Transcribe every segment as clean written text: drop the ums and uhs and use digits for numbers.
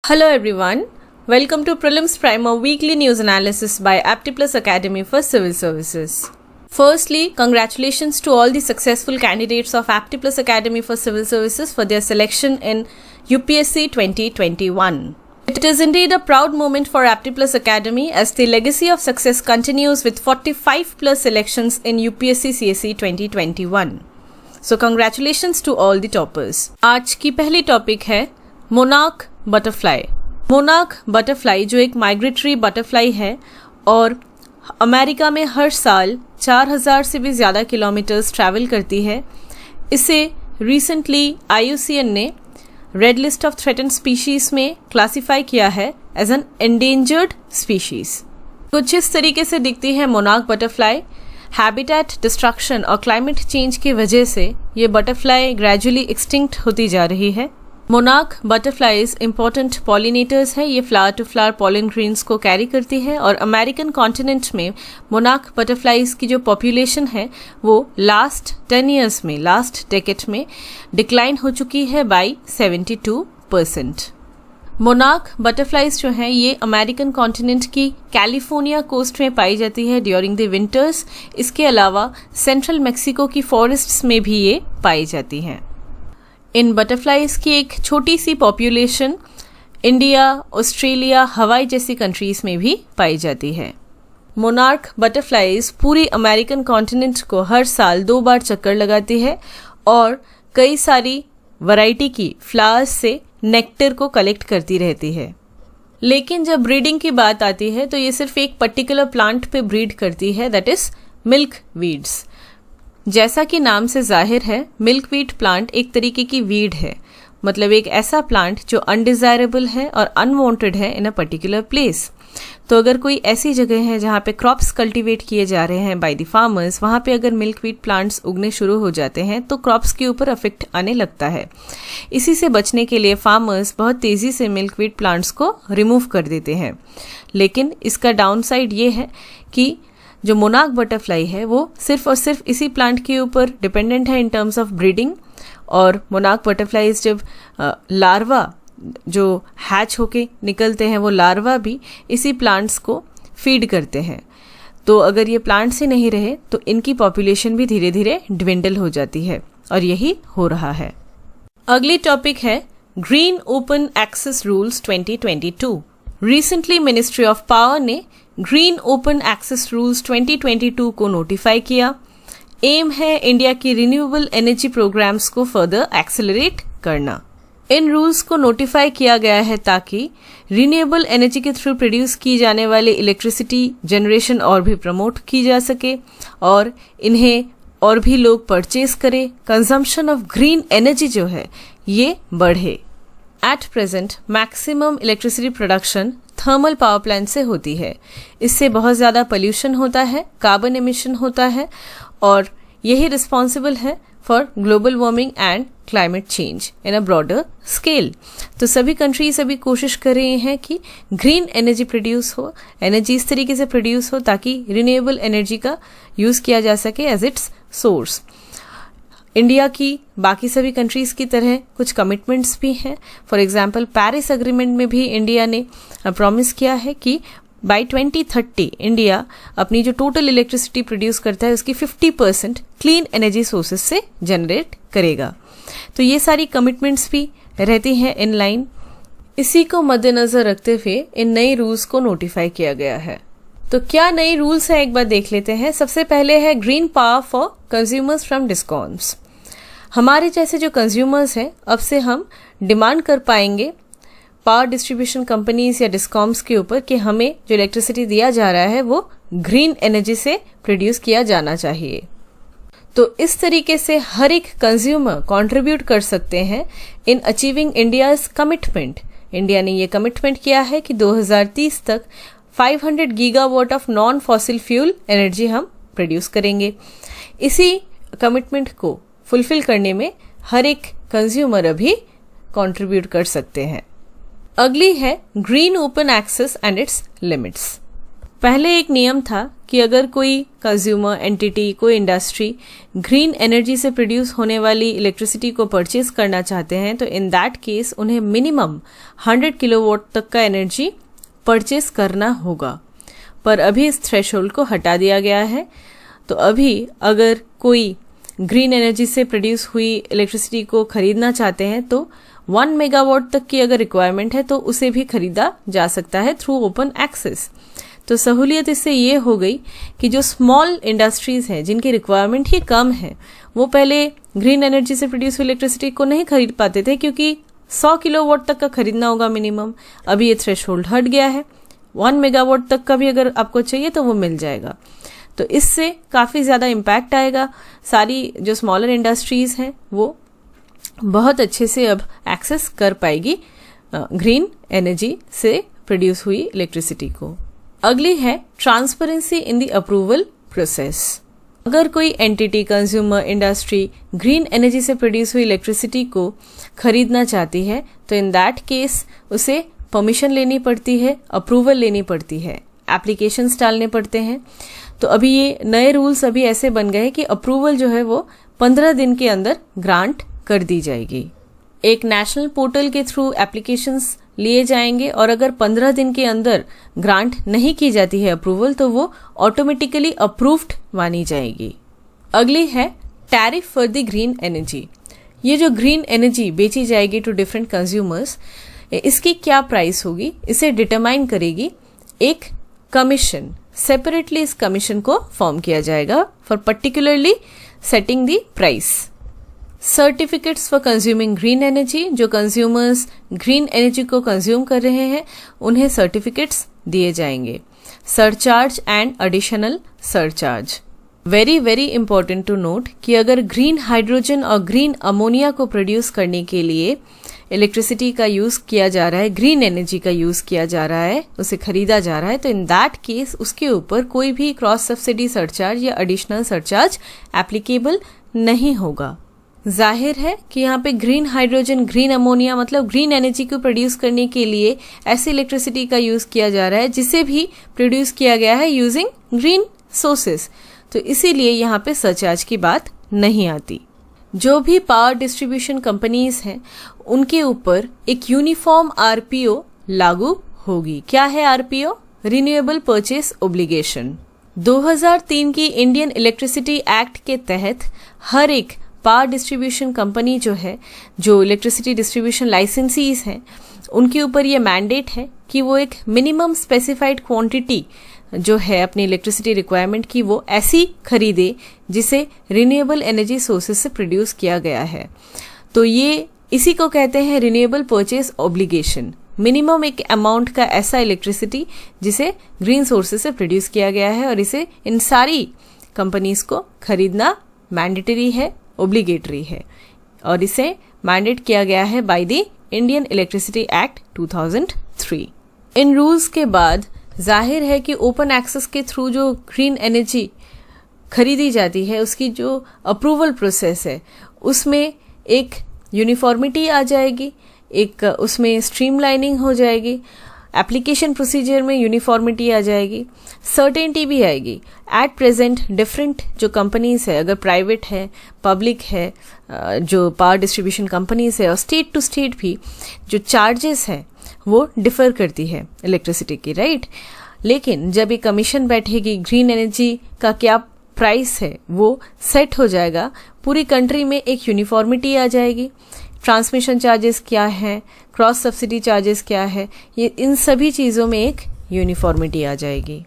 Hello everyone, welcome to Prelims Primer Weekly News Analysis by Aptiplus Academy for Civil Services. Firstly, congratulations to all the successful candidates of Aptiplus Academy for Civil Services for their selection in UPSC 2021. It is indeed a proud moment for Aptiplus Academy as the legacy of success continues with 45 plus selections in UPSC CSE 2021. So congratulations to all the toppers. आज की पहली topic है monarch butterfly. Monarch butterfly जो एक migratory butterfly है और America में हर साल 4000 से भी ज़्यादा किलोमीटर्स ट्रैवल करती है। इसे रिसेंटली IUCN ने red list of threatened species में क्लासिफाई किया है एज एन एंडेंजर्ड स्पीशीज़। कुछ इस तरीके से दिखती है मोनार्क बटरफ्लाई। हैबिटेट डिस्ट्रक्शन और क्लाइमेट चेंज की वजह से ये बटरफ्लाई ग्रेजुअली एक्सटिंक्ट होती जा रही है। मोनार्क बटरफ्लाइज इंपॉर्टेंट पॉलिनेटर्स है। ये flower to flower pollen grains को कैरी करती है और अमेरिकन कॉन्टिनेंट में मोनार्क बटरफ्लाइज की जो पॉपुलेशन है वो लास्ट 10 ईयर्स में, लास्ट डेकेड में डिक्लाइन हो चुकी है बाय 72%। मोनार्क बटरफ्लाइज जो हैं ये अमेरिकन कॉन्टिनेंट की कैलिफोर्निया कोस्ट में पाई जाती है ड्यूरिंग द विंटर्स। इसके अलावा सेंट्रल मेक्सिको की फॉरेस्ट्स में भी ये पाई जाती हैं। इन बटरफ्लाइज की एक छोटी सी पॉपुलेशन इंडिया, ऑस्ट्रेलिया, हवाई जैसी कंट्रीज में भी पाई जाती है। मोनार्क बटरफ्लाइज पूरी अमेरिकन कॉन्टिनेंट को हर साल 2 बार चक्कर लगाती है और कई सारी वैरायटी की फ्लावर्स से नेक्टर को कलेक्ट करती रहती है। लेकिन जब ब्रीडिंग की बात आती है तो ये सिर्फ एक पर्टिकुलर प्लांट पे ब्रीड करती है, दैट इज मिल्क वीड्स। जैसा कि नाम से जाहिर है, मिल्कवीड प्लांट एक तरीके की वीड है, मतलब एक ऐसा प्लांट जो अनडिजायरेबल है और अनवांटेड है इन अ पर्टिकुलर प्लेस। तो अगर कोई ऐसी जगह है जहाँ पे क्रॉप्स कल्टीवेट किए जा रहे हैं बाय द फार्मर्स, वहाँ पे अगर मिल्कवीड प्लांट्स उगने शुरू हो जाते हैं तो क्रॉप्स के ऊपर इफेक्ट आने लगता है। इसी से बचने के लिए फार्मर्स बहुत तेज़ी से मिल्कवीड प्लांट्स को रिमूव कर देते हैं। लेकिन इसका डाउनसाइड ये है कि जो मोनार्क बटरफ्लाई है वो सिर्फ और सिर्फ इसी प्लांट के ऊपर डिपेंडेंट है इन टर्म्स ऑफ ब्रीडिंग। और मोनार्क बटरफ्लाइज जब लार्वा जो हैच होके निकलते हैं वो लार्वा भी इसी प्लांट्स को फीड करते हैं। तो अगर ये प्लांट्स ही नहीं रहे तो इनकी पॉपुलेशन भी धीरे धीरे ड्विंडल हो जाती है और यही हो रहा है। अगली टॉपिक है green open access rules 2022। Recently ministry of power ने ग्रीन ओपन एक्सेस रूल्स 2022 को नोटिफाई किया। एम है इंडिया की रिन्यूएबल एनर्जी प्रोग्राम्स को फर्दर एक्सेलरेट करना। इन रूल्स को नोटिफाई किया गया है ताकि रिन्यूएबल एनर्जी के थ्रू प्रोड्यूस की जाने वाली इलेक्ट्रिसिटी जनरेशन और भी प्रमोट की जा सके और इन्हें और भी लोग परचेज करें। कंजम्पशन ऑफ ग्रीन एनर्जी जो है ये बढ़े। At present maximum electricity production thermal power plant से होती है। इससे बहुत ज़्यादा पोल्यूशन होता है, कार्बन एमिशन होता है और यही रिस्पॉन्सिबल है for global warming and climate change in a broader scale. तो सभी कंट्रीज अभी कोशिश कर रही हैं कि ग्रीन एनर्जी प्रोड्यूस हो, एनर्जी इस तरीके से प्रोड्यूस हो ताकि रिन्यूएबल एनर्जी का यूज़ किया जा सके एज इट्स सोर्स। इंडिया की बाकी सभी कंट्रीज़ की तरह कुछ कमिटमेंट्स भी हैं। फॉर एग्जांपल पेरिस एग्रीमेंट में भी इंडिया ने प्रॉमिस किया है कि बाय 2030 इंडिया अपनी जो टोटल इलेक्ट्रिसिटी प्रोड्यूस करता है उसकी 50% क्लीन एनर्जी सोर्सेज से जनरेट करेगा। तो ये सारी कमिटमेंट्स भी रहती हैं इन लाइन। इसी को मद्देनजर रखते हुए इन नए रूल्स को नोटिफाई किया गया है। तो क्या नए रूल्स हैं एक बार देख लेते हैं। सबसे पहले है green power for consumers from discoms. हमारे जैसे जो कंज्यूमर्स हैं अब से हम डिमांड कर पाएंगे पावर डिस्ट्रीब्यूशन कंपनीज या डिस्कॉम्स के ऊपर कि हमें जो इलेक्ट्रिसिटी दिया जा रहा है वो ग्रीन एनर्जी से प्रोड्यूस किया जाना चाहिए। तो इस तरीके से हर एक कंज्यूमर कंट्रीब्यूट कर सकते हैं in achieving India's commitment. India ने ये कमिटमेंट किया है कि 2030 तक 500 gigawatt of non fossil fuel energy हम प्रोड्यूस करेंगे। इसी कमिटमेंट को फुलफिल करने में हर एक कंज्यूमर अभी कंट्रीब्यूट कर सकते हैं। अगली है green open access and its limits. पहले एक नियम था कि अगर कोई कंज्यूमर एंटिटी, कोई इंडस्ट्री ग्रीन एनर्जी से प्रोड्यूस होने वाली इलेक्ट्रिसिटी को परचेज करना चाहते हैं तो इन दैट केस उन्हें मिनिमम 100 किलोवाट तक का एनर्जी परचेज करना होगा। पर अभी इस थ्रेशोल्ड को हटा दिया गया है। तो अभी अगर कोई ग्रीन एनर्जी से प्रोड्यूस हुई इलेक्ट्रिसिटी को खरीदना चाहते हैं तो 1 मेगावाट तक की अगर रिक्वायरमेंट है तो उसे भी खरीदा जा सकता है थ्रू ओपन एक्सेस। तो सहूलियत इससे ये हो गई कि जो स्मॉल इंडस्ट्रीज हैं जिनकी रिक्वायरमेंट ही कम है, वो पहले ग्रीन एनर्जी से प्रोड्यूस हुई इलेक्ट्रिसिटी को नहीं खरीद पाते थे क्योंकि 100 किलोवाट तक का खरीदना होगा मिनिमम। अभी ये थ्रेशोल्ड हट गया है, 1 मेगावाट तक का भी अगर आपको चाहिए तो वो मिल जाएगा। तो इससे काफ़ी ज़्यादा इम्पैक्ट आएगा। सारी जो स्मॉलर इंडस्ट्रीज़ हैं वो बहुत अच्छे से अब एक्सेस कर पाएगी ग्रीन एनर्जी से प्रोड्यूस हुई इलेक्ट्रिसिटी को। अगली है transparency in the approval process. अगर कोई entity, consumer, industry green energy से प्रोड्यूस हुई इलेक्ट्रिसिटी को खरीदना चाहती है तो इन दैट केस उसे परमिशन लेनी पड़ती है, अप्रूवल लेनी पड़ती है, एप्लीकेशंस डालने पड़ते हैं। तो अभी ये नए रूल्स अभी ऐसे बन गए कि अप्रूवल जो है वो 15 दिन के अंदर ग्रांट कर दी जाएगी। एक नेशनल पोर्टल के थ्रू एप्लीकेशंस लिए जाएंगे और अगर 15 दिन के अंदर ग्रांट नहीं की जाती है अप्रूवल तो वो ऑटोमेटिकली अप्रूव्ड मानी जाएगी। अगली है tariff for the green energy. ये जो ग्रीन एनर्जी बेची जाएगी टू डिफरेंट कंज्यूमर्स, इसकी क्या प्राइस होगी इसे डिटरमाइन करेगी एक कमीशन। सेपरेटली इस कमीशन को फॉर्म किया जाएगा for particularly setting the price. Certificates for consuming green energy, जो कंज्यूमर्स ग्रीन एनर्जी को कंज्यूम कर रहे हैं उन्हें सर्टिफिकेट्स दिए जाएंगे। Surcharge and additional surcharge. Very very important to note कि अगर ग्रीन हाइड्रोजन और ग्रीन अमोनिया को प्रोड्यूस करने के लिए इलेक्ट्रिसिटी का यूज़ किया जा रहा है, ग्रीन एनर्जी का यूज़ किया जा रहा है, उसे खरीदा जा रहा है, तो इन दैट केस उसके ऊपर कोई भी क्रॉस सब्सिडी सरचार्ज या एडिशनल सरचार्ज एप्लीकेबल नहीं होगा। जाहिर है कि यहाँ पे ग्रीन हाइड्रोजन, ग्रीन अमोनिया मतलब ग्रीन एनर्जी को प्रोड्यूस करने के लिए ऐसी इलेक्ट्रिसिटी का यूज़ किया जा रहा है जिसे भी प्रोड्यूस किया गया है यूजिंग ग्रीन सोर्सेस, तो इसीलिए यहाँ पे सरचार्ज की बात नहीं आती। जो भी पावर डिस्ट्रीब्यूशन कंपनीज हैं उनके ऊपर एक यूनिफॉर्म आरपीओ लागू होगी। क्या है आरपीओ? Renewable purchase obligation. 2003 की इंडियन इलेक्ट्रिसिटी एक्ट के तहत हर एक पावर डिस्ट्रीब्यूशन कंपनी जो है, जो इलेक्ट्रिसिटी डिस्ट्रीब्यूशन लाइसेंसीज हैं, उनके ऊपर ये मैंडेट है कि वो एक मिनिमम स्पेसिफाइड क्वांटिटी जो है अपनी इलेक्ट्रिसिटी रिक्वायरमेंट की वो ऐसी खरीदे जिसे रिन्यूएबल एनर्जी सोर्सेज से प्रोड्यूस किया गया है। तो ये इसी को कहते हैं रिन्यूएबल परचेस ऑब्लिगेशन। मिनिमम एक अमाउंट का ऐसा इलेक्ट्रिसिटी जिसे ग्रीन सोर्सेज से प्रोड्यूस किया गया है और इसे इन सारी कंपनीज को खरीदना मैंडेटरी है, ओब्लिगेटरी है, और इसे मैंडेट किया गया है by the Indian electricity act 2003। In rules के बाद जाहिर है कि ओपन एक्सेस के थ्रू जो ग्रीन एनर्जी खरीदी जाती है उसकी जो अप्रूवल प्रोसेस है उसमें एक यूनिफॉर्मिटी आ जाएगी, एक उसमें स्ट्रीमलाइनिंग हो जाएगी, एप्लीकेशन प्रोसीजर में यूनिफॉर्मिटी आ जाएगी, सर्टेनिटी भी आएगी। एट प्रेजेंट डिफरेंट जो कंपनीज है, अगर प्राइवेट है, पब्लिक है, जो पावर डिस्ट्रीब्यूशन कंपनीज है और स्टेट टू स्टेट भी जो चार्जेस हैं वो डिफर करती है इलेक्ट्रिसिटी की, राइट। लेकिन जब ये कमीशन बैठेगी, ग्रीन एनर्जी का क्या प्राइस है वो सेट हो जाएगा, पूरी कंट्री में एक यूनिफॉर्मिटी आ जाएगी। ट्रांसमिशन चार्जेस क्या है, क्रॉस सब्सिडी चार्जेस क्या है, ये इन सभी चीज़ों में एक यूनिफॉर्मिटी आ जाएगी।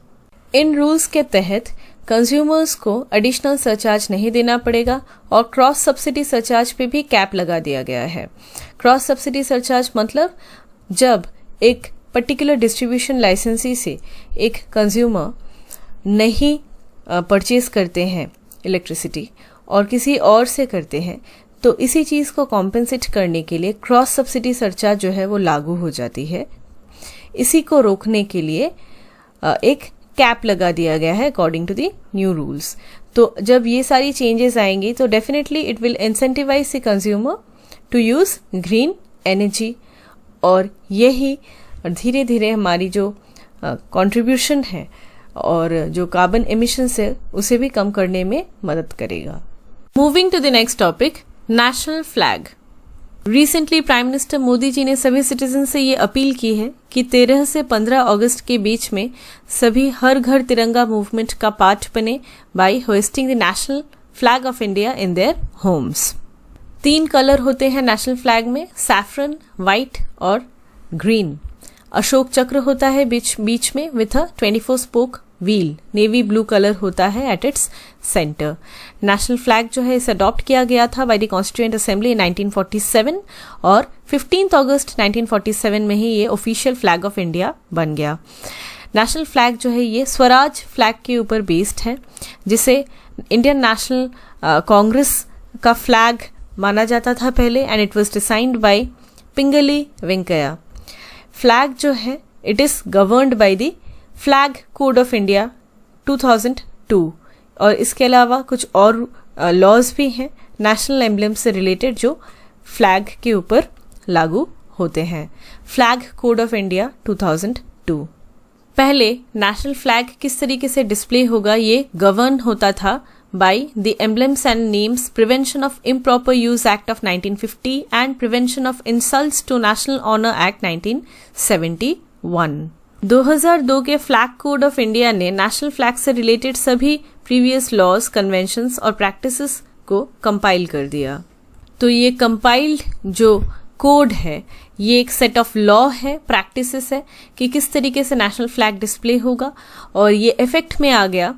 इन रूल्स के तहत कंज्यूमर्स को एडिशनल सरचार्ज नहीं देना पड़ेगा और क्रॉस सब्सिडी सरचार्ज पे भी कैप लगा दिया गया है। क्रॉस सब्सिडी सरचार्ज मतलब जब एक पर्टिकुलर डिस्ट्रीब्यूशन लाइसेंसी से एक कंज्यूमर नहीं परचेज करते हैं इलेक्ट्रिसिटी और किसी और से करते हैं, तो इसी चीज़ को कॉम्पेंसेट करने के लिए क्रॉस सब्सिडी सरचार्ज जो है वो लागू हो जाती है। इसी को रोकने के लिए एक कैप लगा दिया गया है according to the new rules. तो जब ये सारी चेंजेस आएंगी तो definitely it will incentivise the consumer to use green energy, और यही धीरे धीरे हमारी जो कंट्रीब्यूशन है और जो कार्बन एमिशंस है उसे भी कम करने में मदद करेगा। Moving to the next topic, national flag. Recently prime minister Modi ji ने सभी सिटीजन से ये अपील की है कि 13 से 15 अगस्त के बीच में सभी हर घर तिरंगा मूवमेंट का पार्ट बने by hoisting the national flag of India in their homes. 3 colour होते हैं नेशनल फ्लैग में, सैफरन, व्हाइट और ग्रीन। अशोक चक्र होता है बीच में with a 24 spoke wheel. Navy blue colour होता है at its centre. National flag जो है इसे अडॉप्ट किया गया था by the constituent assembly in 1947 और 15 अगस्त 1947 में ही ये ऑफिशियल फ्लैग ऑफ इंडिया बन गया। नेशनल फ्लैग जो है ये स्वराज फ्लैग के ऊपर बेस्ड है, जिसे इंडियन नेशनल कांग्रेस का फ्लैग माना जाता था पहले, and it was designed by Pingali Venkayya. Flag जो है it is governed by the flag code of India 2002 और इसके अलावा कुछ और लॉज भी हैं नेशनल एम्बलम से रिलेटेड जो फ्लैग के ऊपर लागू होते हैं। Flag code of India 2002। पहले नेशनल फ्लैग किस तरीके से डिस्प्ले होगा ये गवर्न होता था by the emblems and names prevention of improper use act of 1950 and prevention of insults to national honour act 1971। 2002 के फ्लैग कोड ऑफ इंडिया ने नेशनल फ्लैग से रिलेटेड सभी प्रीवियस लॉज, कन्वेंशंस और practices को compile कर दिया। तो ये कंपाइल्ड जो कोड है ये एक सेट ऑफ लॉ है, प्रैक्टिसेस है कि किस तरीके से नेशनल फ्लैग डिस्प्ले होगा, और ये इफेक्ट में आ गया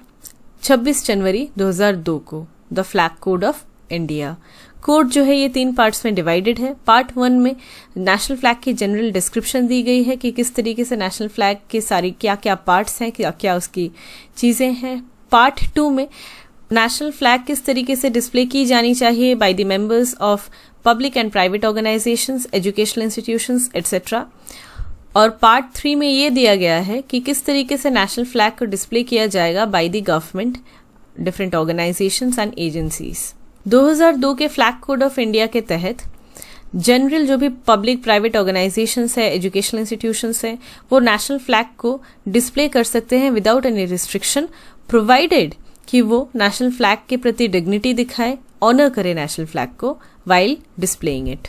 26 जनवरी 2002 को। The flag code of India code जो है ये 3 पार्ट्स में डिवाइडेड है। पार्ट 1 में नेशनल फ्लैग की जनरल डिस्क्रिप्शन दी गई है कि किस तरीके से नेशनल फ्लैग के सारी क्या क्या पार्ट्स हैं, क्या क्या उसकी चीजें हैं। पार्ट 2 में नेशनल फ्लैग किस तरीके से डिस्प्ले की जानी चाहिए by the members of public and private organisations, educational institutions etcetera. और पार्ट 3 में ये दिया गया है कि किस तरीके से नेशनल फ्लैग को डिस्प्ले किया जाएगा by the government, different organisations and agencies. 2002 के फ्लैग कोड ऑफ इंडिया के तहत जनरल जो भी पब्लिक प्राइवेट ऑर्गेनाइजेशंस है, एजुकेशनल इंस्टीट्यूशंस है, वो नेशनल फ्लैग को डिस्प्ले कर सकते हैं विदाउट एनी रिस्ट्रिक्शन, प्रोवाइडेड कि वो नेशनल फ्लैग के प्रति डिग्निटी दिखाए, ऑनर करे नेशनल फ्लैग को while displaying it.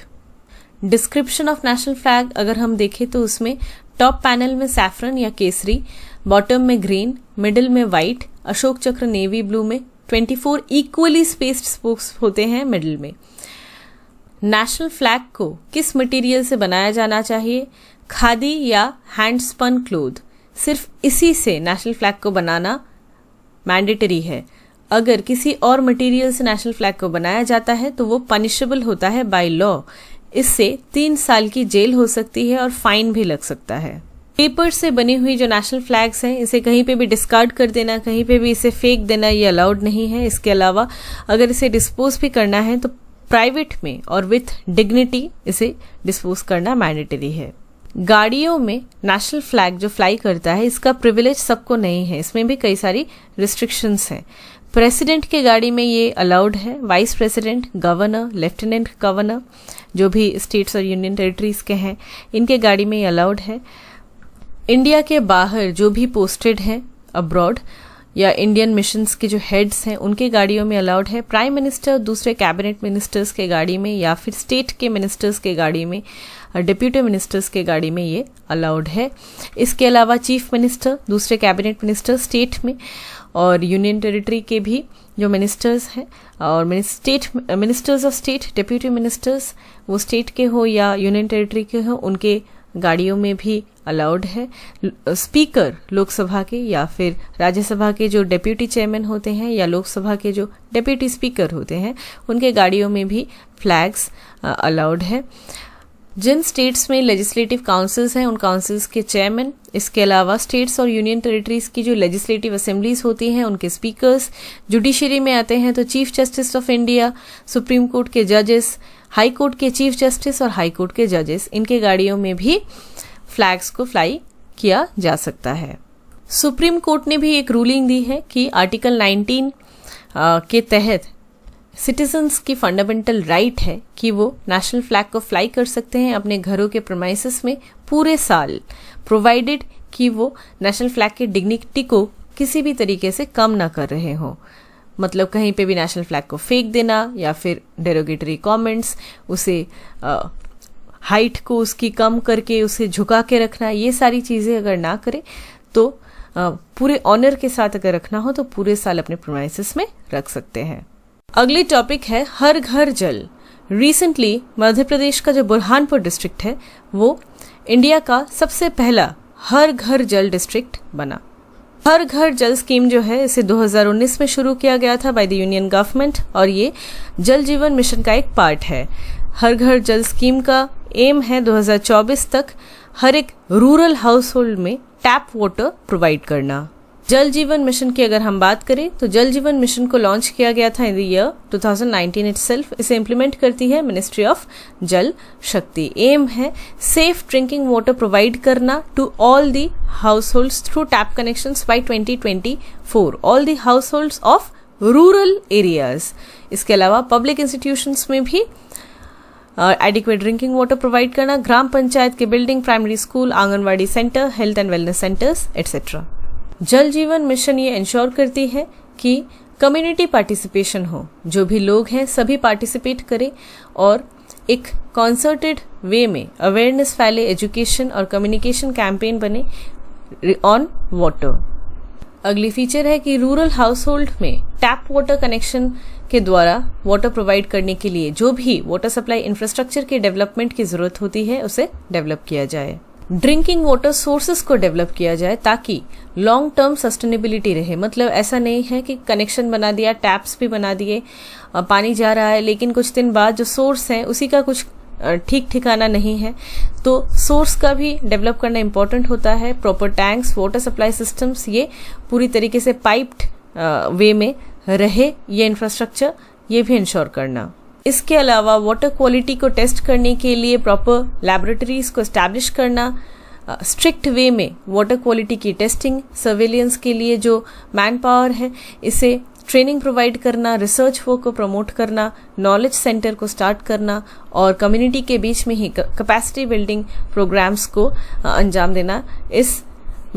Description of national flag अगर हम देखें तो उसमें टॉप पैनल में सैफरन या केसरी, बॉटम में ग्रीन, मिडिल में व्हाइट, अशोक चक्र नेवी ब्लू में 24 इक्वली स्पेस्ड स्पोक्स होते हैं मिडिल में। नेशनल फ्लैग को किस मटेरियल से बनाया जाना चाहिए? खादी या हैंड स्पन क्लोथ। सिर्फ इसी से नेशनल फ्लैग को बनाना मैंडेटरी है। अगर किसी और मटेरियल से नेशनल फ्लैग को बनाया जाता है तो वो पनिशेबल होता है बाय लॉ। इससे 3 साल की जेल हो सकती है और फाइन भी लग सकता है। पेपर से बनी हुई जो नेशनल फ्लैग्स हैं इसे कहीं पे भी डिस्कार्ड कर देना, कहीं पे भी इसे फेंक देना ये अलाउड नहीं है। इसके अलावा अगर इसे डिस्पोज भी करना है तो प्राइवेट में और विथ डिग्निटी इसे डिस्पोज करना मैंडेटरी है। गाड़ियों में नेशनल फ्लैग जो फ्लाई करता है इसका प्रिविलेज सबको नहीं है, इसमें भी कई सारी रिस्ट्रिक्शंस हैं। प्रेसिडेंट के गाड़ी में ये अलाउड है, vice president, governor, lieutenant governor जो भी स्टेट्स और यूनियन टेरिटरीज के हैं इनके गाड़ी में ये अलाउड है। इंडिया के बाहर जो भी पोस्टेड हैं अब्रॉड या इंडियन मिशंस के जो हेड्स हैं उनके गाड़ियों में अलाउड है। प्राइम मिनिस्टर दूसरे कैबिनेट मिनिस्टर्स के गाड़ी में या फिर स्टेट के मिनिस्टर्स के गाड़ी में, डिप्यूटी मिनिस्टर्स के गाड़ी में ये अलाउड है। इसके अलावा चीफ मिनिस्टर, दूसरे कैबिनेट मिनिस्टर स्टेट में और यूनियन टेरिटरी के भी जो मिनिस्टर्स हैं और ministers of state, deputy ministers वो स्टेट के हो या यूनियन टेरिटरी के हो उनके गाड़ियों में भी अलाउड है। स्पीकर लोकसभा के या फिर राज्यसभा के जो डेप्यूटी चेयरमैन होते हैं या लोकसभा के जो डेप्यूटी स्पीकर होते हैं उनके गाड़ियों में भी फ्लैग्स अलाउड है। जिन स्टेट्स में लेजिस्लेटिव काउंसिल्स हैं उन काउंसिल्स के चेयरमैन, इसके अलावा स्टेट्स और यूनियन टेरिटरीज की जो लेजिस्लेटिव असेंबलीज होती हैं उनके स्पीकर्स, जुडिशरी में आते हैं तो chief justice of India, supreme court के जजेस, हाई कोर्ट के चीफ जस्टिस और हाई कोर्ट के जजेस, इनके गाड़ियों में भी फ्लैग्स को फ्लाई किया जा सकता है। सुप्रीम कोर्ट ने भी एक रूलिंग दी है कि आर्टिकल 19 के तहत सिटीजन्स की फंडामेंटल राइट है कि वो नेशनल फ्लैग को फ्लाई कर सकते हैं अपने घरों के प्रेमाइसेस में पूरे साल, प्रोवाइडेड कि वो नेशनल फ्लैग की डिग्निटी को किसी भी तरीके से कम ना कर रहे हों। मतलब कहीं पे भी नेशनल फ्लैग को फेंक देना या फिर डेरोगेटरी कमेंट्स, उसे हाइट को उसकी कम करके उसे झुका के रखना, ये सारी चीज़ें अगर ना करें तो पूरे ऑनर के साथ अगर रखना हो तो पूरे साल अपने प्रोमाइसेस में रख सकते हैं। अगली टॉपिक है हर घर जल। रिसेंटली मध्य प्रदेश का जो बुरहानपुर डिस्ट्रिक्ट है वो इंडिया का सबसे पहला हर घर जल डिस्ट्रिक्ट बना। हर घर जल स्कीम जो है इसे 2019 में शुरू किया गया था बाय द यूनियन गवर्नमेंट और ये जल जीवन मिशन का एक पार्ट है। हर घर जल स्कीम का एम है 2024 तक हर एक रूरल हाउस होल्ड में टैप वाटर प्रोवाइड करना। जल जीवन मिशन की अगर हम बात करें तो जल जीवन मिशन को लॉन्च किया गया था इन द ईयर 2019 इटसेल्फ। इसे इम्प्लीमेंट करती है ministry of Jal Shakti. Aim है सेफ ड्रिंकिंग वाटर प्रोवाइड करना to all the households through tap connections by 2024, all the households of rural areas. इसके अलावा पब्लिक इंस्टीट्यूशंस में भी एडिक्वेट ड्रिंकिंग वाटर प्रोवाइड करना, ग्राम पंचायत के building, primary school, anganwadi centre, health and wellness centres etcetera. जल जीवन mission ये ensure करती है कि कम्युनिटी पार्टिसिपेशन हो, जो भी लोग हैं सभी पार्टिसिपेट करें और एक कॉन्सर्टेड वे में अवेयरनेस फैले, एजुकेशन और कम्युनिकेशन कैंपेन बने ऑन वाटर। अगली फीचर है कि रूरल हाउस होल्ड में टैप वाटर कनेक्शन के द्वारा वाटर प्रोवाइड करने के लिए जो भी वाटर सप्लाई इंफ्रास्ट्रक्चर के डेवलपमेंट की जरूरत होती है उसे डेवलप किया जाए। ड्रिंकिंग वाटर सोर्सेस को डेवलप किया जाए ताकि लॉन्ग टर्म सस्टेनेबिलिटी रहे। मतलब ऐसा नहीं है कि कनेक्शन बना दिया, टैप्स भी बना दिए, पानी जा रहा है, लेकिन कुछ दिन बाद जो सोर्स है उसी का कुछ ठीक ठिकाना नहीं है। तो सोर्स का भी डेवलप करना इम्पोर्टेंट होता है। Proper tanks, water supply systems, ये पूरी तरीके से पाइप्ड वे में रहे ये इंफ्रास्ट्रक्चर, ये भी इंश्योर करना। इसके अलावा वाटर क्वालिटी को टेस्ट करने के लिए प्रॉपर लैबोरेटरीज को एस्टैब्लिश करना, स्ट्रिक्ट वे में वाटर क्वालिटी की टेस्टिंग, सर्वेलियंस के लिए जो मैन पावर है इसे ट्रेनिंग प्रोवाइड करना, रिसर्च वर्क को प्रमोट करना, नॉलेज सेंटर को स्टार्ट करना और कम्युनिटी के बीच में ही कैपेसिटी बिल्डिंग प्रोग्राम्स को अंजाम देना इस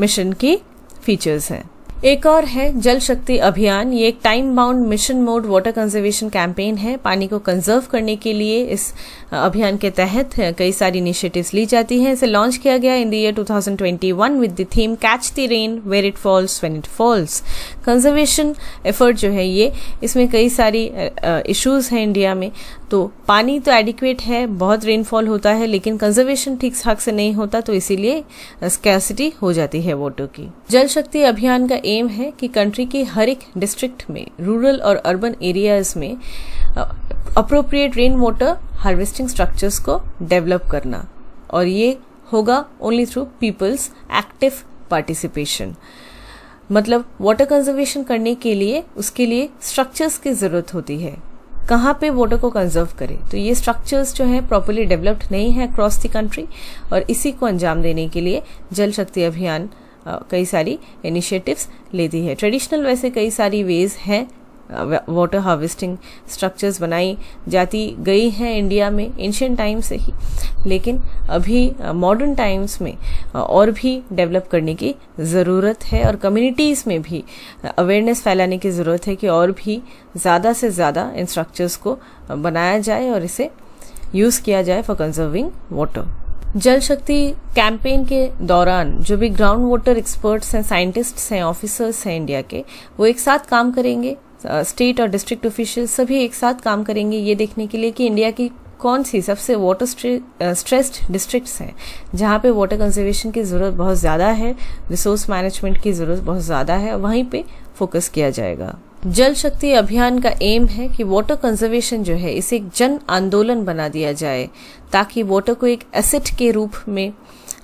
मिशन की फीचर्स हैं। एक और है जल शक्ति अभियान। ये एक time bound mission mode water conservation campaign है। पानी को कंजर्व करने के लिए इस अभियान के तहत कई सारी इनिशिएटिव्स ली जाती हैं। इसे लॉन्च किया गया in the year 2021 with the theme catch the rain where it falls when it falls. Conservation effort जो है ये, इसमें कई सारी इश्यूज हैं इंडिया में। तो पानी तो एडिक्वेट है, बहुत रेनफॉल होता है, लेकिन कंजर्वेशन ठीक ठाक से नहीं होता, तो इसीलिए स्कैर्सिटी हो जाती है वाटर की। जल शक्ति अभियान का एम है कि कंट्री के हर एक डिस्ट्रिक्ट में, रूरल और अर्बन एरियाज में appropriate rain water harvesting structures को डेवलप करना, और ये होगा only through people's active participation. मतलब वाटर कंजर्वेशन करने के लिए उसके लिए स्ट्रक्चर्स की जरूरत होती है। कहाँ पे वाटर को कंजर्व करें, तो ये स्ट्रक्चर्स जो है प्रॉपर्ली डेवलप्ड नहीं है अक्रॉस द कंट्री, और इसी को अंजाम देने के लिए जल शक्ति अभियान कई सारी इनिशिएटिव्स लेती है। ट्रेडिशनल वैसे कई सारी वेज हैं, वाटर हार्वेस्टिंग स्ट्रक्चर्स बनाई जाती गई हैं इंडिया में एंशिएंट टाइम से ही, लेकिन अभी मॉडर्न टाइम्स में और भी डेवलप करने की ज़रूरत है, और कम्युनिटीज़ में भी अवेयरनेस फैलाने की ज़रूरत है कि और भी ज़्यादा से ज़्यादा इन स्ट्रक्चर्स को बनाया जाए और इसे यूज़ किया जाए फॉर कंजर्विंग वाटर। जल शक्ति कैंपेन के दौरान जो भी ग्राउंड वाटर एक्सपर्ट्स हैं, साइंटिस्ट्स हैं, ऑफिसर्स हैं इंडिया के, वो एक साथ काम करेंगे। स्टेट और डिस्ट्रिक्ट ऑफिशियल्स सभी एक साथ काम करेंगे ये देखने के लिए कि इंडिया की कौन सी सबसे वाटर स्ट्रेस्ड डिस्ट्रिक्ट्स हैं जहाँ पे वाटर कंजर्वेशन की ज़रूरत बहुत ज़्यादा है, रिसोर्स मैनेजमेंट की ज़रूरत बहुत ज़्यादा है, वहीं पे फोकस किया जाएगा। जल शक्ति अभियान का एम है कि वाटर कंजर्वेशन जो है इसे एक जन आंदोलन बना दिया जाए, ताकि वाटर को एक एसेट के रूप में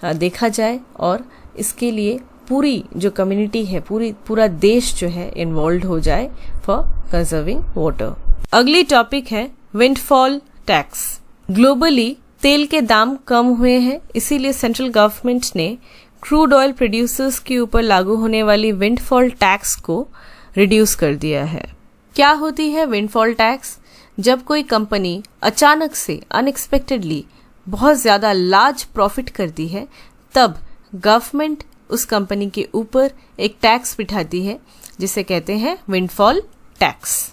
देखा जाए, और इसके लिए पूरी जो कम्युनिटी है, पूरा देश जो है इन्वॉल्व हो जाए फॉर कंजर्विंग वाटर। अगली टॉपिक है विंडफॉल टैक्स। ग्लोबली तेल के दाम कम हुए हैं, इसीलिए सेंट्रल गवर्नमेंट ने क्रूड ऑयल प्रोड्यूसर्स के ऊपर लागू होने वाली विंडफॉल टैक्स को रिड्यूस कर दिया है। क्या होती है विंडफॉल टैक्स? जब कोई कंपनी अचानक से अनएक्सपेक्टेडली बहुत ज़्यादा लार्ज प्रॉफिट करती है, तब गवर्नमेंट उस कंपनी के ऊपर एक टैक्स बिठाती है जिसे कहते हैं विंडफॉल टैक्स।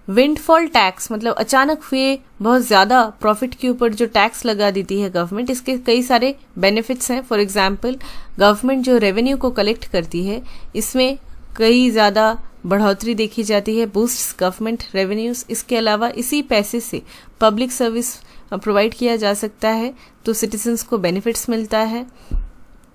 विंडफॉल टैक्स मतलब अचानक हुए बहुत ज़्यादा प्रॉफिट के ऊपर जो टैक्स लगा देती है गवर्नमेंट, इसके कई सारे बेनिफिट्स हैं। फॉर एग्जांपल गवर्नमेंट जो रेवेन्यू को कलेक्ट करती है इसमें कई ज़्यादा बढ़ोतरी देखी जाती है, बूस्ट गवर्नमेंट रेवेन्यूज। इसके अलावा इसी पैसे से पब्लिक सर्विस प्रोवाइड किया जा सकता है तो सिटीजन्स को बेनिफिट्स मिलता है।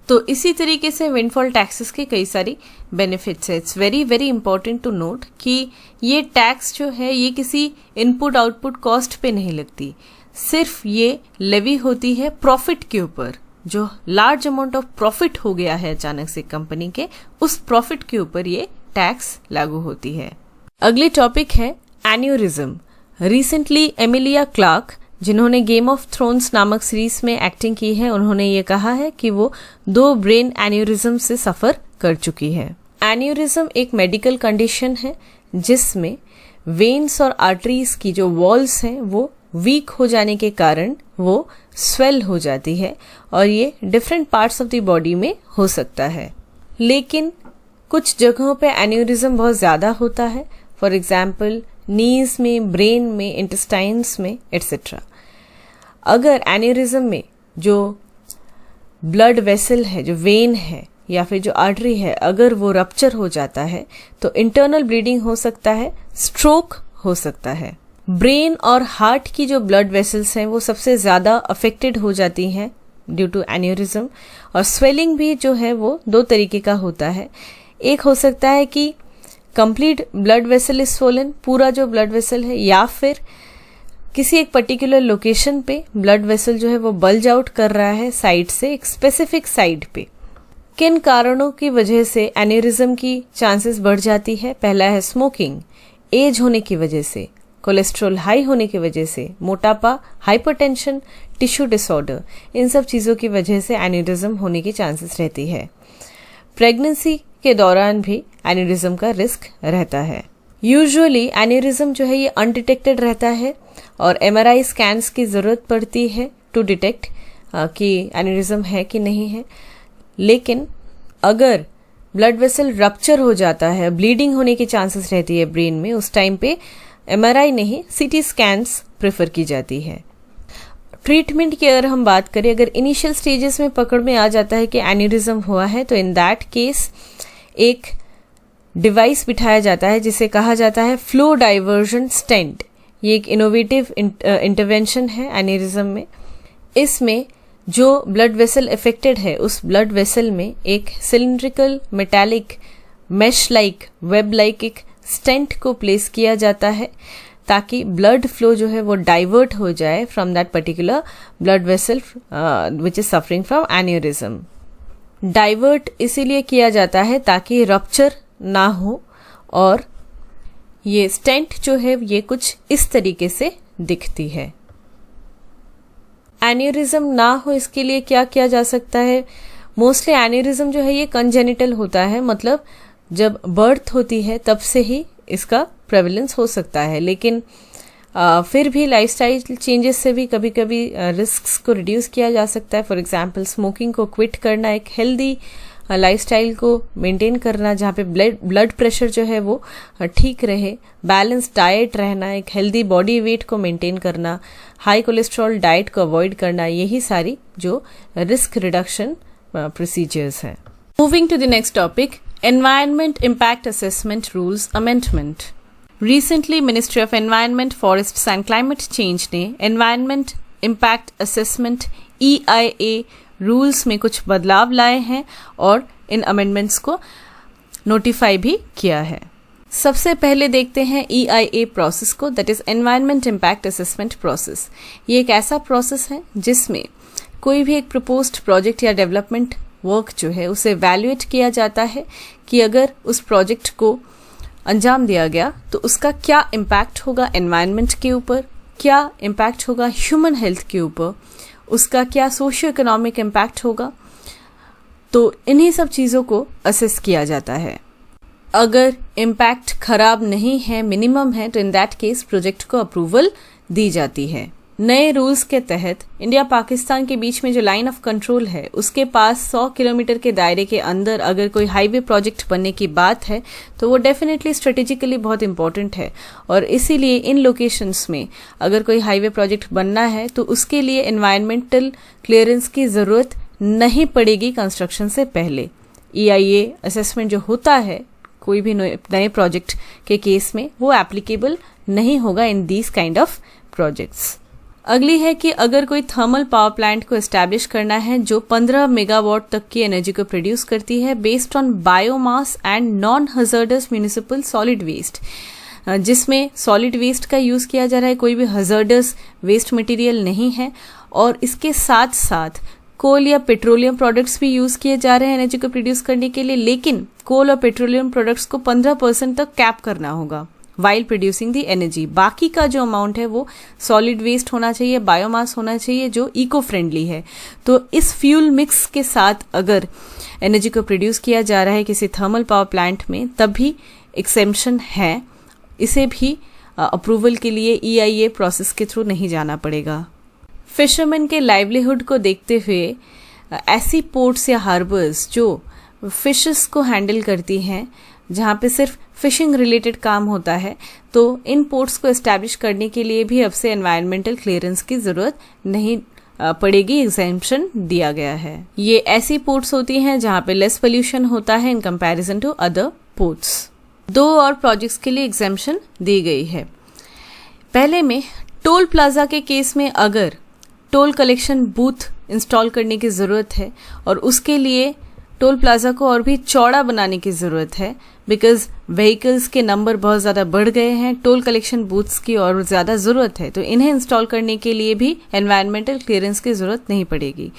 तो इसी तरीके से विंडफॉल टैक्सेस के कई सारी बेनिफिट्स है। It's very very important to note कि ये टैक्स जो है ये किसी इनपुट आउटपुट कॉस्ट पे नहीं लगती, सिर्फ ये लेवी होती है प्रॉफिट के ऊपर। जो लार्ज अमाउंट ऑफ प्रॉफिट हो गया है अचानक से कंपनी के, उस प्रॉफिट के ऊपर ये टैक्स लागू होती है। अगली टॉपिक है एन्यूरिज्म। रिसेंटली एमिलिया क्लार्क, जिन्होंने गेम ऑफ थ्रोन्स नामक सीरीज में एक्टिंग की है, उन्होंने ये कहा है कि वो 2 ब्रेन एन्यूरिज्म से सफर कर चुकी है। एन्यूरिज्म एक मेडिकल कंडीशन है जिसमें वेन्स और आर्टरीज की जो वॉल्स हैं वो वीक हो जाने के कारण वो स्वेल हो जाती है और ये different parts of the body में हो सकता है। लेकिन कुछ जगहों पे एन्यूरिज्म बहुत ज़्यादा होता है, फॉर एग्जाम्पल नीज में, ब्रेन में, इंटेस्टाइन्स में एट्सेट्रा। अगर एन्यूरिज्म में जो ब्लड वेसल है, जो वेन है या फिर जो आर्टरी है, अगर वो रप्चर हो जाता है तो इंटरनल ब्लीडिंग हो सकता है, स्ट्रोक हो सकता है। ब्रेन और हार्ट की जो ब्लड वेसल्स हैं वो सबसे ज़्यादा अफेक्टेड हो जाती हैं ड्यू टू एन्यूरिज्म। और स्वेलिंग भी जो है वो 2 तरीके का होता है। एक हो सकता है कि complete blood vessel is swollen, पूरा जो ब्लड वेसल है, या फिर किसी एक पर्टिकुलर लोकेशन पे ब्लड वेसल जो है वो बल्ज आउट कर रहा है साइड से, एक स्पेसिफिक साइड पे। किन कारणों की वजह से एन्यूरिज्म की चांसेस बढ़ जाती है? पहला है स्मोकिंग, एज होने की वजह से, कोलेस्ट्रॉल हाई होने की वजह से, मोटापा, हाइपरटेंशन, टिश्यू डिसऑर्डर, इन सब चीज़ों की वजह से एन्यूरिज्म होने की चांसेस रहती है। प्रेगनेंसी के दौरान भी एन्यूरिज्म का रिस्क रहता है। यूजुअली एन्यूरिज्म जो है ये अनडिटेक्टेड रहता है और MRI स्कैन्स की ज़रूरत पड़ती है टू डिटेक्ट कि एन्यूरिज्म है कि नहीं है। लेकिन अगर ब्लड वेसल रप्चर हो जाता है, ब्लीडिंग होने की चांसेस रहती है ब्रेन में, उस टाइम पे MRI नहीं, CT स्कैन्स प्रेफर की जाती है। ट्रीटमेंट की अगर हम बात करें, अगर इनिशियल स्टेजेस में पकड़ में आ जाता है कि एन्यूरिज्म हुआ है तो इन दैट केस एक डिवाइस बिठाया जाता है जिसे कहा जाता है फ्लो डाइवर्जन स्टेंट। ये एक इनोवेटिव इंटरवेंशन है एन्यूरिज्म में। इसमें जो ब्लड वेसल अफेक्टेड है उस ब्लड वेसल में एक cylindrical metallic mesh like web like एक स्टेंट को प्लेस किया जाता है ताकि ब्लड फ्लो जो है वो डाइवर्ट हो जाए from that particular blood vessel which is suffering from aneurysm. Divert इसीलिए किया जाता है ताकि रप्चर ना हो। और ये स्टेंट जो है ये कुछ इस तरीके से दिखती है। एन्यूरिज्म ना हो इसके लिए क्या किया जा सकता है? मोस्टली एन्यूरिज्म जो है ये कंजेनिटल होता है, मतलब जब बर्थ होती है तब से ही इसका प्रेवलेंस हो सकता है। लेकिन फिर भी लाइफस्टाइल चेंजेस से भी कभी कभी रिस्क्स को रिड्यूस किया जा सकता है। फॉर एग्जांपल स्मोकिंग को क्विट करना, एक हेल्दी लाइफस्टाइल को मेंटेन करना जहाँ पे ब्लड प्रेशर जो है वो ठीक रहे, बैलेंस डाइट रहना, एक हेल्दी बॉडी वेट को मेंटेन करना, हाई कोलेस्ट्रॉल डाइट को अवॉइड करना, यही सारी जो रिस्क रिडक्शन प्रोसीजर्स हैं। Moving to the next topic, Environment Impact Assessment Rules Amendment. Recently, Ministry of Environment, Forests and Climate Change ने Environment Impact Assessment EIA rules में कुछ बदलाव लाए हैं और इन अमेंडमेंट्स को नोटिफाई भी किया है। सबसे पहले देखते हैं EIA प्रोसेस को, that is environment impact assessment process. ये एक ऐसा प्रोसेस है जिसमें कोई भी एक प्रपोज्ड प्रोजेक्ट या डेवलपमेंट वर्क जो है उसे वैल्यूएट किया जाता है कि अगर उस प्रोजेक्ट को अंजाम दिया गया तो उसका क्या इम्पैक्ट होगा एनवायरनमेंट के ऊपर, क्या इम्पैक्ट होगा ह्यूमन हेल्थ के ऊपर, उसका क्या सोशियो इकोनॉमिक इम्पैक्ट होगा। तो इन्हीं सब चीज़ों को असेस किया जाता है। अगर इम्पैक्ट खराब नहीं है, मिनिमम है, तो इन दैट केस प्रोजेक्ट को अप्रूवल दी जाती है। नए रूल्स के तहत इंडिया पाकिस्तान के बीच में जो लाइन ऑफ कंट्रोल है उसके पास 100 किलोमीटर के दायरे के अंदर अगर कोई हाईवे प्रोजेक्ट बनने की बात है तो वो डेफिनेटली स्ट्रेटेजिकली बहुत इंपॉर्टेंट है और इसीलिए इन लोकेशंस में अगर कोई हाईवे प्रोजेक्ट बनना है तो उसके लिए एनवायरमेंटल क्लियरेंस की ज़रूरत नहीं पड़ेगी कंस्ट्रक्शन से पहले। EIA असेसमेंट जो होता है कोई भी नए प्रोजेक्ट के केस में वो एप्लीकेबल नहीं होगा in these kind of projects. अगली है कि अगर कोई थर्मल पावर प्लांट को एस्टैब्लिश करना है जो 15 मेगावाट तक की एनर्जी को प्रोड्यूस करती है based on biomass and non hazardous municipal solid waste, जिसमें सॉलिड वेस्ट का यूज किया जा रहा है, कोई भी हजर्डस वेस्ट मटेरियल नहीं है और इसके साथ साथ कोल या पेट्रोलियम प्रोडक्ट्स भी यूज किए जा रहे हैं एनर्जी को प्रोड्यूस करने के लिए, लेकिन कोल और पेट्रोलियम प्रोडक्ट्स को 15% तक कैप करना होगा वाइल प्रोड्यूसिंग दी एनर्जी। बाकी का जो अमाउंट है वो सॉलिड वेस्ट होना चाहिए, बायोमास होना चाहिए जो इको फ्रेंडली है। तो इस फ्यूल मिक्स के साथ अगर एनर्जी को प्रोड्यूस किया जा रहा है किसी थर्मल पावर प्लांट में तब भी एक्सेम्पशन है, इसे भी अप्रूवल के लिए EIA प्रोसेस के थ्रू नहीं जाना पड़ेगा। फिशरमैन के लाइवलीहुड को देखते हुए ऐसी पोर्ट्स या हार्बर्स जो फिशेस को हैंडल करती हैं जहाँ पे सिर्फ फिशिंग रिलेटेड काम होता है, तो इन पोर्ट्स को एस्टैब्लिश करने के लिए भी अब से एनवायरमेंटल क्लियरेंस की ज़रूरत नहीं पड़ेगी, एग्जेम्पशन दिया गया है। ये ऐसी पोर्ट्स होती हैं जहाँ पे लेस पोल्यूशन होता है in comparison to other ports. 2 और प्रोजेक्ट्स के लिए एग्जेम्पशन दी गई है। पहले में टोल प्लाजा के केस में अगर टोल कलेक्शन बूथ इंस्टॉल करने की ज़रूरत है और उसके लिए टोल प्लाजा को और भी चौड़ा बनाने की ज़रूरत है बिकॉज व्हीकल्स के नंबर बहुत ज़्यादा बढ़ गए हैं, टोल कलेक्शन बूथ्स की और ज़्यादा ज़रूरत है, तो इन्हें इंस्टॉल करने के लिए भी एनवायरमेंटल क्लियरेंस की ज़रूरत नहीं पड़ेगी।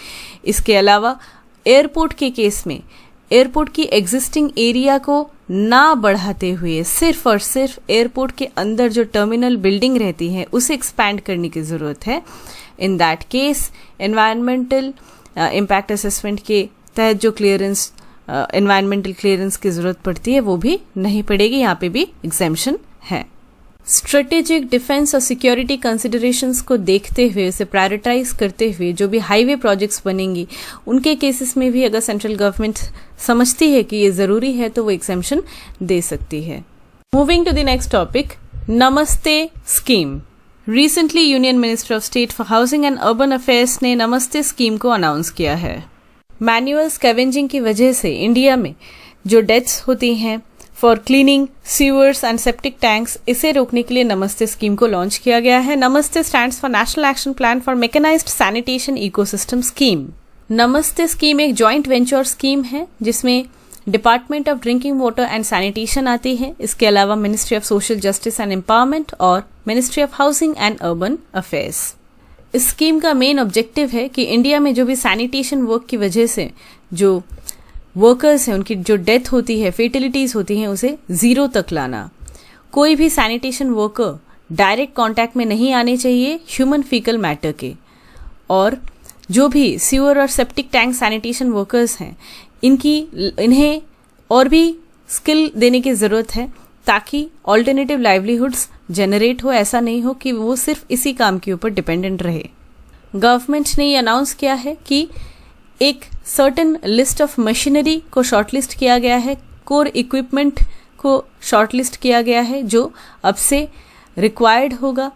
इसके अलावा एयरपोर्ट के केस में एयरपोर्ट की एग्जिस्टिंग एरिया को ना बढ़ाते हुए सिर्फ और सिर्फ एयरपोर्ट के अंदर जो टर्मिनल बिल्डिंग रहती है उसे एक्सपैंड करने की ज़रूरत है। इन that case environmental impact assessment के तहत जो क्लियरेंस एनवायरमेंटल क्लियरेंस की जरूरत पड़ती है वो भी नहीं पड़ेगी, यहाँ पे भी एग्जेम्पशन है। स्ट्रेटेजिक डिफेंस और सिक्योरिटी कंसिडरेशंस को देखते हुए उसे प्रायोरिटाइज करते हुए जो भी हाईवे प्रोजेक्ट्स बनेंगी उनके केसेस में भी अगर सेंट्रल गवर्नमेंट समझती है कि ये ज़रूरी है तो वो एग्जेम्पशन दे सकती है। Moving to the next topic, Namaste scheme. Recently union minister of state for housing and urban affairs ने नमस्ते स्कीम को अनाउंस किया है। मैनुअल स्कैवेंजिंग की वजह से इंडिया में जो डेथ्स होती हैं for cleaning sewers and septic tanks, इसे रोकने के लिए नमस्ते स्कीम को लॉन्च किया गया है। Namaste stands for national action plan for mechanised sanitation ecosystem scheme. Namaste scheme एक जॉइंट वेंचर स्कीम है जिसमें department of drinking water and sanitation आती है, इसके अलावा ministry of social justice and empowerment और ministry of housing and urban affairs. इस scheme का मेन ऑब्जेक्टिव है कि इंडिया में जो भी सैनिटेशन वर्क की वजह से जो वर्कर्स हैं उनकी जो डेथ होती है, फेटिलिटीज होती हैं, उसे 0 तक लाना। कोई भी सैनिटेशन वर्कर डायरेक्ट कांटेक्ट में नहीं आने चाहिए ह्यूमन फीकल मैटर के, और जो भी सीवर और सेप्टिक टैंक सैनिटेशन वर्कर्स हैं इन्हें और भी स्किल देने की ज़रूरत है ताकि ऑल्टरनेटिव लाइवलीहुड्स जनरेट हो, ऐसा नहीं हो कि वो सिर्फ इसी काम के ऊपर डिपेंडेंट रहे। गवर्नमेंट ने ये अनाउंस किया है कि एक सर्टेन लिस्ट ऑफ मशीनरी को शॉर्टलिस्ट किया गया है, कोर इक्विपमेंट को शॉर्टलिस्ट किया गया है जो अब से रिक्वायर्ड होगा।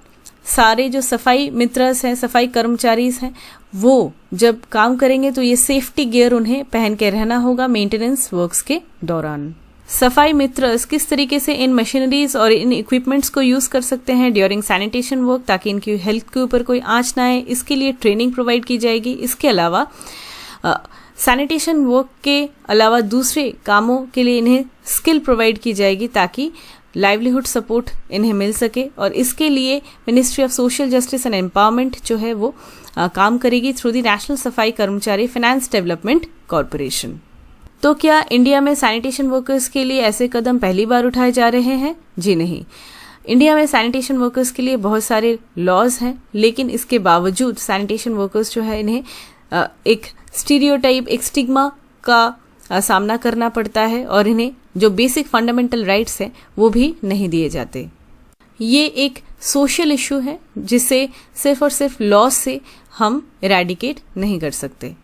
सारे जो सफाई मित्रस हैं, सफाई कर्मचारीज हैं, वो जब काम करेंगे तो ये सेफ्टी गियर उन्हें पहन के रहना होगा मेंटेनेंस वर्क्स के दौरान। सफाई मित्रस किस तरीके से इन मशीनरीज और इन इक्विपमेंट्स को यूज कर सकते हैं ड्यूरिंग सैनिटेशन वर्क ताकि इनकी हेल्थ के ऊपर कोई आंच ना आए, इसके लिए ट्रेनिंग प्रोवाइड की जाएगी। इसके अलावा सैनिटेशन वर्क के अलावा दूसरे कामों के लिए इन्हें स्किल प्रोवाइड की जाएगी ताकि लाइवलीहुड सपोर्ट इन्हें मिल सके, और इसके लिए ministry of social justice and empowerment जो है वो काम करेगी थ्रू द नेशनल सफाई कर्मचारी फाइनेंस डेवलपमेंट कॉरपोरेशन। तो क्या इंडिया में सैनिटेशन वर्कर्स के लिए ऐसे कदम पहली बार उठाए जा रहे हैं? जी नहीं। इंडिया में सैनिटेशन वर्कर्स के लिए बहुत सारे लॉज हैं, लेकिन इसके बावजूद सैनिटेशन वर्कर्स जो है इन्हें एक स्टीरियोटाइप, एक स्टिग्मा का सामना करना पड़ता है और इन्हें जो बेसिक फंडामेंटल राइट्स हैं वो भी नहीं दिए जाते। ये एक सोशल इशू है जिसे सिर्फ और सिर्फ लॉ से हम इरेडिकेट नहीं कर सकते।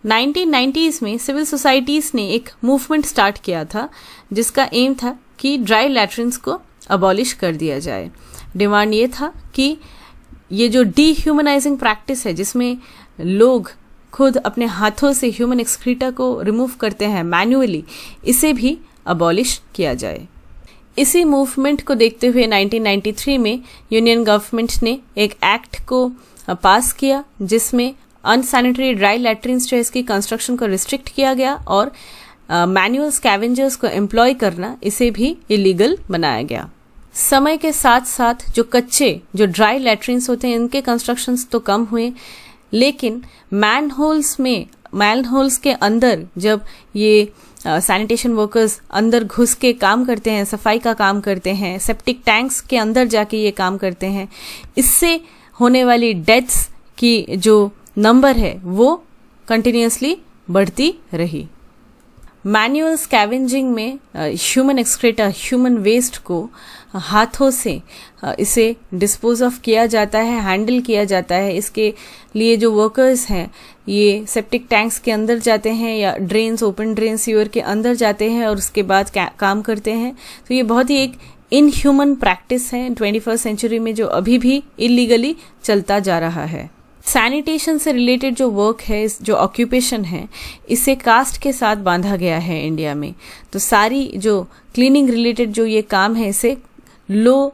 1990s में सिविल सोसाइटीज़ ने एक मूवमेंट स्टार्ट किया था जिसका एम था कि ड्राई लैट्रिन्स को अबॉलिश कर दिया जाए। डिमांड ये था कि ये जो डीह्यूमनाइजिंग प्रैक्टिस है जिसमें लोग खुद अपने हाथों से ह्यूमन एक्सक्रीटा को रिमूव करते हैं मैन्युअली, इसे भी अबॉलिश किया जाए। इसी मूवमेंट को देखते हुए 1993 में यूनियन गवर्नमेंट ने एक एक्ट को पास किया जिसमें अनसैनिटरी ड्राई लैट्रिन्स जो इसकी कंस्ट्रक्शन को रिस्ट्रिक्ट किया गया और मैनुअल स्कैवेंजर्स को एम्प्लॉय करना इसे भी इलीगल बनाया गया। समय के साथ साथ जो ड्राई लैट्रिन्स होते हैं इनके कंस्ट्रक्शंस तो कम हुए, लेकिन मैनहोल्स के अंदर जब ये सैनिटेशन वर्कर्स अंदर घुस के काम करते हैं, सफाई का काम करते हैं, सेप्टिक टैंक्स के अंदर जाके ये काम करते हैं, इससे होने वाली डेथ्स की जो नंबर है वो कंटिन्यूसली बढ़ती रही। मैनुअल स्कैवेंजिंग में ह्यूमन एक्सक्रेटा, ह्यूमन वेस्ट को हाथों से इसे डिस्पोज ऑफ किया जाता है, हैंडल किया जाता है। इसके लिए जो वर्कर्स हैं ये सेप्टिक टैंक्स के अंदर जाते हैं या ड्रेन्स, ओपन ड्रेन सीवर के अंदर जाते हैं और उसके बाद काम करते हैं। तो ये बहुत ही एक इनह्यूमन प्रैक्टिस है 21st सेंचुरी में जो अभी भी इलीगली चलता जा रहा है। सैनिटेशन से रिलेटेड जो वर्क है, जो ऑक्यूपेशन है, इसे कास्ट के साथ बांधा गया है इंडिया में। तो सारी जो क्लीनिंग रिलेटेड जो ये काम है इसे लो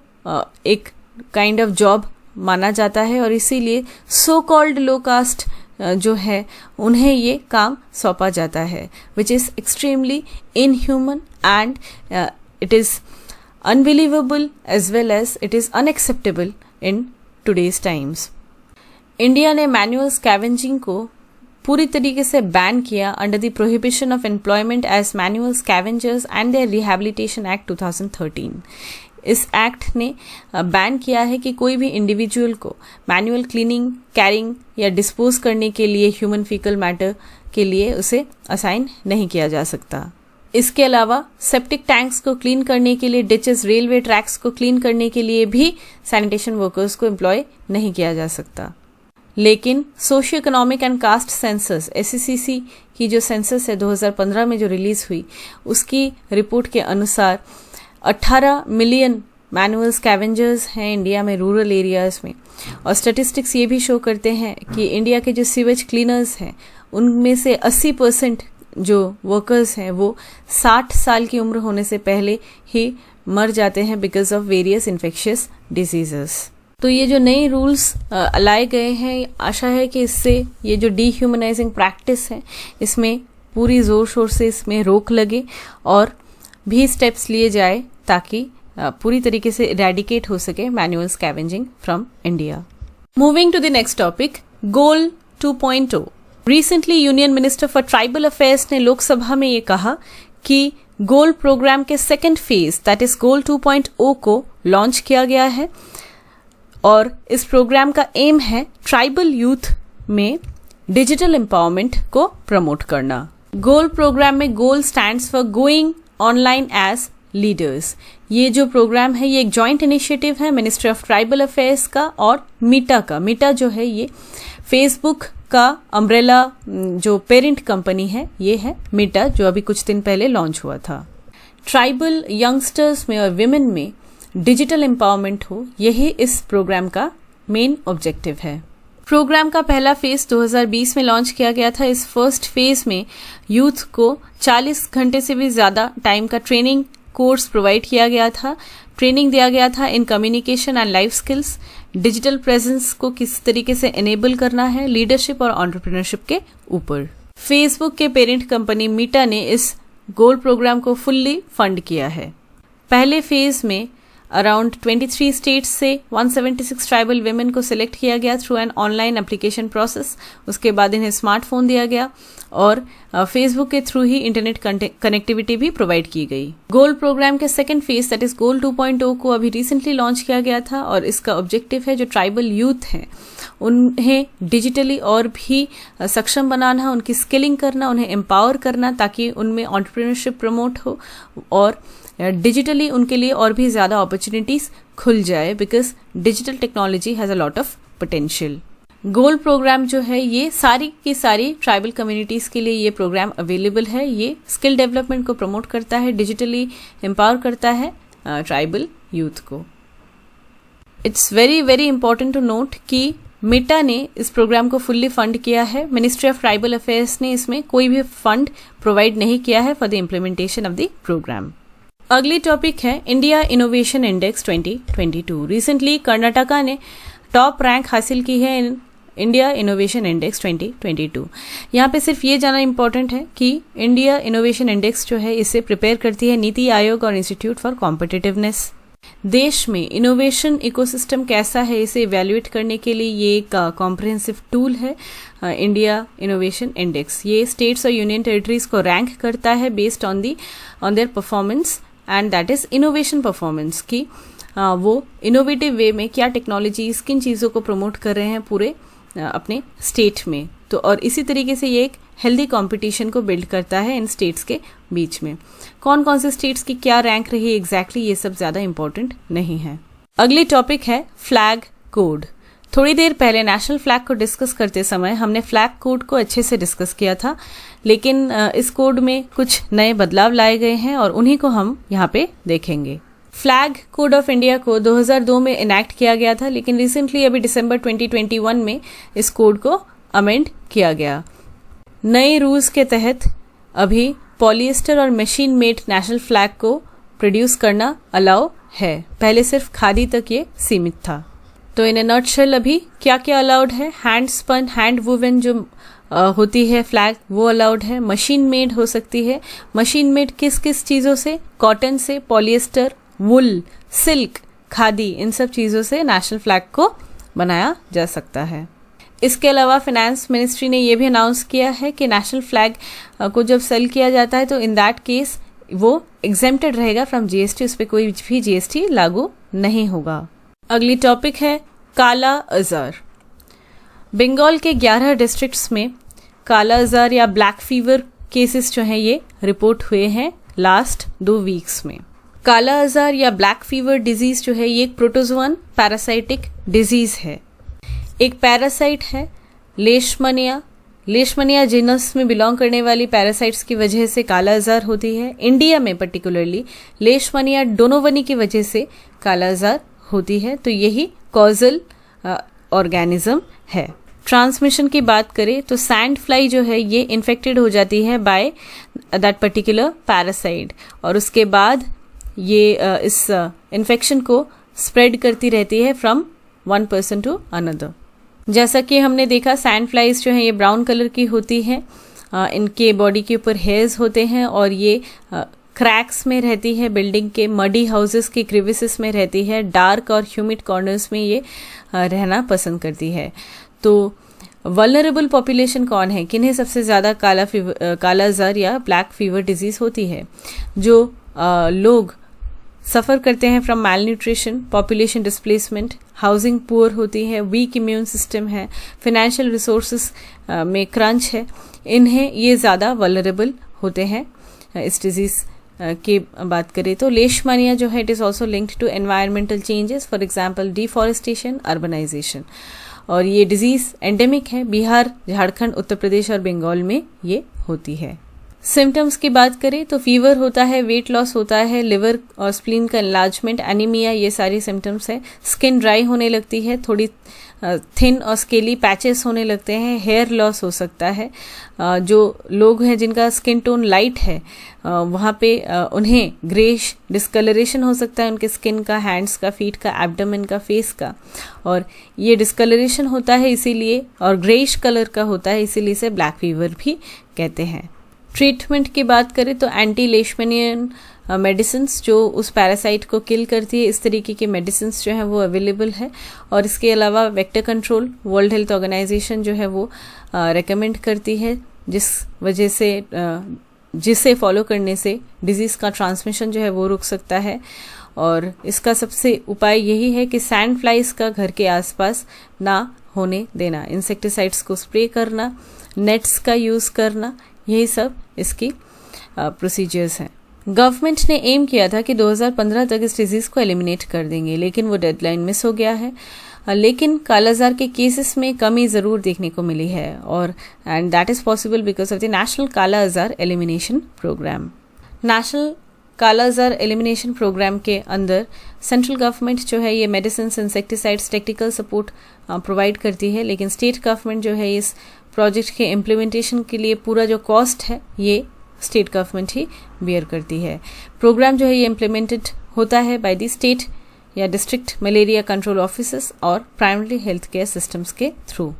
एक काइंड ऑफ जॉब माना जाता है और इसीलिए सो कॉल्ड लो कास्ट जो है उन्हें ये काम सौंपा जाता है, which is extremely inhuman and it is unbelievable as well as it is unacceptable in today's times. India ने मैनुअल स्कैवेंजिंग को पूरी तरीके से बैन किया under the prohibition of employment as manual scavengers and their rehabilitation act 2013। इस act ने ban किया है कि कोई भी इंडिविजुअल को मैनुअल क्लीनिंग, कैरिंग या डिस्पोज करने के लिए ह्यूमन फीकल मैटर के लिए उसे असाइन नहीं किया जा सकता। इसके अलावा सेप्टिक टैंक्स को क्लीन करने के लिए, डिचेस, रेलवे ट्रैक्स को क्लीन करने के लिए भी सैनिटेशन वर्कर्स को एम्प्लॉय नहीं किया जा सकता। लेकिन socio economic and caste census SECC की जो सेंसस है 2015 में जो रिलीज हुई, उसकी रिपोर्ट के अनुसार 18 मिलियन मैनुअल स्कैवेंजर्स हैं इंडिया में रूरल एरियाज में। और स्टैटिस्टिक्स ये भी शो करते हैं कि इंडिया के जो सीवेज क्लीनर्स हैं उनमें से 80% जो वर्कर्स हैं वो 60 साल की उम्र होने से पहले ही मर जाते हैं because of various infectious diseases. तो ये जो नए रूल्स लाए गए हैं, आशा है कि इससे ये जो डीह्यूमनाइजिंग प्रैक्टिस है इसमें पूरी जोर शोर से इसमें रोक लगे और भी स्टेप्स लिए जाए ताकि पूरी तरीके से इरेडिकेट हो सके manual scavenging from India. Moving to the next topic, goal 2.0। Recently union minister for tribal affairs ने लोकसभा में ये कहा कि गोल प्रोग्राम के second phase that is goal 2.0 को लॉन्च किया गया है और इस प्रोग्राम का एम है ट्राइबल यूथ में डिजिटल एम्पावरमेंट को प्रमोट करना। गोल प्रोग्राम में goal stands for going online as leaders. ये जो प्रोग्राम है ये एक जॉइंट इनिशिएटिव है मिनिस्ट्री ऑफ ट्राइबल अफेयर्स का और मीटा का। मीटा जो है ये फेसबुक का अम्ब्रेला जो पेरेंट कंपनी है, ये है मीटा जो अभी कुछ दिन पहले लॉन्च हुआ था। ट्राइबल यंगस्टर्स में और विमेन में डिजिटल एम्पावरमेंट हो, यही इस प्रोग्राम का मेन ऑब्जेक्टिव है। प्रोग्राम का पहला फेज 2020 में लॉन्च किया गया था। इस फर्स्ट फेज में यूथ को 40 घंटे से भी ज्यादा टाइम का ट्रेनिंग कोर्स प्रोवाइड किया गया था। ट्रेनिंग दिया गया था in communication and life skills, digital presence को किस तरीके से एनेबल करना है, लीडरशिप और एंटरप्रेन्योरशिप के ऊपर। फेसबुक के पेरेंट कंपनी मीटा ने इस गोल प्रोग्राम को फुल्ली फंड किया है। पहले फेज में अराउंड 23 स्टेट्स से 176 ट्राइबल वेमेन को सिलेक्ट किया गया through an online application process. उसके बाद इन्हें स्मार्टफोन दिया गया और फेसबुक के थ्रू ही इंटरनेट कनेक्टिविटी भी प्रोवाइड की गई। गोल प्रोग्राम के second phase that is goal 2.0 को अभी रिसेंटली लॉन्च किया गया था और इसका ऑब्जेक्टिव है जो ट्राइबल यूथ हैं उन्हें डिजिटली और भी सक्षम बनाना, उनकी स्किलिंग करना, उन्हें एम्पावर करना ताकि उनमें एंटरप्रेन्योरशिप प्रमोट हो और डिजिटली उनके लिए और भी ज़्यादा अपॉर्चुनिटीज़ खुल जाए, because digital technology has a lot of potential. Gold programme जो है ये सारी की सारी ट्राइबल कम्युनिटीज़ के लिए ये प्रोग्राम अवेलेबल है। ये स्किल डेवलपमेंट को प्रमोट करता है, डिजिटली एम्पावर करता है ट्राइबल यूथ को। It's very very important to note कि मेटा ने इस प्रोग्राम को फुल्ली फंड किया है। मिनिस्ट्री ऑफ ट्राइबल अफेयर्स ने इसमें कोई भी फंड प्रोवाइड नहीं किया है for the implementation of the programme. अगली टॉपिक है इंडिया इनोवेशन इंडेक्स 2022। रिसेंटली कर्नाटका ने टॉप रैंक हासिल की है इन इंडिया इनोवेशन इंडेक्स 2022। यहाँ पे सिर्फ ये जानना इंपॉर्टेंट है कि इंडिया इनोवेशन इंडेक्स जो है इसे प्रिपेयर करती है नीति आयोग और इंस्टीट्यूट फॉर कॉम्पिटिटिवनेस। देश में इनोवेशन इकोसिस्टम कैसा है इसे इवैल्यूएट करने के लिए ये एक कॉम्प्रिहेंसिव टूल है इंडिया इनोवेशन इंडेक्स। ये स्टेट्स और यूनियन टेरिटरीज को रैंक करता है based on their performance, and that is innovation performance की वो इनोवेटिव वे में क्या टेक्नोलॉजीज किन चीज़ों को प्रमोट कर रहे हैं पूरे अपने स्टेट में। तो और इसी तरीके से ये एक हेल्दी कंपटीशन को बिल्ड करता है इन स्टेट्स के बीच में। कौन कौन से स्टेट्स की क्या रैंक रही एग्जैक्टली ये सब ज़्यादा इंपॉर्टेंट नहीं है। अगली टॉपिक है फ्लैग कोड। थोड़ी देर पहले नेशनल फ्लैग को डिस्कस करते समय हमने फ्लैग कोड को अच्छे से डिस्कस किया था, लेकिन इस कोड में कुछ नए बदलाव लाए गए हैं और उन्हीं को हम यहाँ पे देखेंगे। फ्लैग कोड ऑफ इंडिया को 2002 में इनैक्ट किया गया था, लेकिन रिसेंटली अभी दिसंबर 2021 में इस कोड को अमेंड किया गया। नए रूल्स के तहत अभी पॉलिएस्टर और मशीन मेड नेशनल फ्लैग को प्रोड्यूस करना अलाउ है। पहले सिर्फ खादी तक ये सीमित था। तो इन ए नटशेल अभी क्या क्या अलाउड है? हैंड स्पन, हैंड वुवन जो होती है फ्लैग वो अलाउड है। मशीन मेड हो सकती है। मशीन मेड किस किस चीज़ों से? कॉटन से, पॉलिएस्टर, वुल, सिल्क, खादी, इन सब चीज़ों से नेशनल फ्लैग को बनाया जा सकता है। इसके अलावा फाइनेंस मिनिस्ट्री ने यह भी अनाउंस किया है कि नेशनल फ्लैग को जब सेल किया जाता है तो इन दैट केस वो एग्जेम्प्टेड रहेगा फ्रॉम जीएसटी, उस पर कोई भी जीएसटी लागू नहीं होगा। अगली टॉपिक है काला अज़ार। बंगाल के 11 डिस्ट्रिक्ट्स में काला अज़ार या ब्लैक फीवर केसेस जो हैं ये रिपोर्ट हुए हैं लास्ट 2 वीक्स में। काला अज़ार या ब्लैक फीवर डिजीज जो है ये एक प्रोटोजोअन पैरासाइटिक डिजीज है। एक पैरासाइट है लेशमनिया। लेशमनिया जीनस में बिलोंग करने वाली पैरासाइट्स की वजह से काला अज़ार होती है। इंडिया में पर्टिकुलरली लेशमनिया डोनोवनी की वजह से काला अज़ार होती है। तो यही कॉजल ऑर्गेनिज्म है। ट्रांसमिशन की बात करें तो सैंड फ्लाई जो है ये इन्फेक्टेड हो जाती है बाय दैट पर्टिकुलर पैरासाइट और उसके बाद ये इस इन्फेक्शन को स्प्रेड करती रहती है from one person to another. जैसा कि हमने देखा सैंड फ्लाइज जो हैं ये ब्राउन कलर की होती हैं, इनके बॉडी के ऊपर हेयर्स होते हैं और ये क्रैक्स में रहती है, बिल्डिंग के मडी हाउसेस के क्रिविसेस में रहती है, डार्क और ह्यूमिड कॉर्नर्स में ये रहना पसंद करती है। तो वल्नरेबल पॉपुलेशन कौन है? किन्हें सबसे ज़्यादा काला अज़ार या ब्लैक फीवर डिजीज़ होती है? जो लोग सफ़र करते हैं from malnutrition, population displacement, housing poor होती है, वीक इम्यून सिस्टम है, फिनेंशियल रिसोर्सेज में क्रंच है, इन्हें ये ज़्यादा वल्नरेबल होते हैं इस डिजीज़ की बात करें तो। लेशमानिया जो है it is also linked to environmental changes, for example deforestation, urbanisation, और ये डिजीज़ एंडेमिक है। बिहार, झारखंड, उत्तर प्रदेश और बंगाल में ये होती है। सिम्टम्स की बात करें तो फीवर होता है, वेट लॉस होता है, लिवर और स्प्लीन का एनलार्जमेंट, एनीमिया, ये सारी सिम्टम्स है। स्किन ड्राई होने लगती है, थोड़ी थिन और स्केली पैचेस होने लगते हैं, हेयर लॉस हो सकता है। जो लोग हैं जिनका स्किन टोन लाइट है वहाँ पे उन्हें ग्रेश डिस्कलरेशन हो सकता है उनके स्किन का, हैंड्स का, फीट का, एब्डोमेन का, फेस का, और ये डिस्कलरेशन होता है इसीलिए, और ग्रेइश कलर का होता है इसीलिए इसे ब्लैक फीवर भी कहते हैं। ट्रीटमेंट की बात करें तो एंटी लेशमेनियन मेडिसिन जो उस पैरासाइट को किल करती है, इस तरीके की मेडिसिन जो है वो अवेलेबल है। और इसके अलावा vector control world health organisation जो है वो रेकमेंड करती है, जिस वजह से जिसे फॉलो करने से डिजीज़ का ट्रांसमिशन जो है वो रुक सकता है। और इसका सबसे उपाय यही है कि सैंड फ्लाइज का घर के आसपास ना होने देना, इंसेक्टिसाइड्स को स्प्रे करना, नेट्स का यूज़ करना, यही सब इसकी प्रोसीजर्स हैं। गवर्नमेंट ने एम किया था कि 2015 तक इस डिजीज़ को एलिमिनेट कर देंगे, लेकिन वो डेडलाइन मिस हो गया है। लेकिन कालाजार के केसेस में कमी ज़रूर देखने को मिली है और and that is possible because of the national kala azar elimination programme. National kala azar elimination programme के अंदर सेंट्रल गवर्नमेंट जो है ये medicine, insecticides, technical support provide करती है, लेकिन स्टेट गवर्नमेंट जो है इस प्रोजेक्ट के इम्प्लीमेंटेशन के लिए पूरा जो कॉस्ट है ये स्टेट गवर्नमेंट ही बियर करती है। प्रोग्राम जो है ये इम्प्लीमेंटेड होता है बाय द स्टेट या डिस्ट्रिक्ट मलेरिया कंट्रोल ऑफिसर्स और प्राइमरी हेल्थ केयर सिस्टम्स के थ्रू।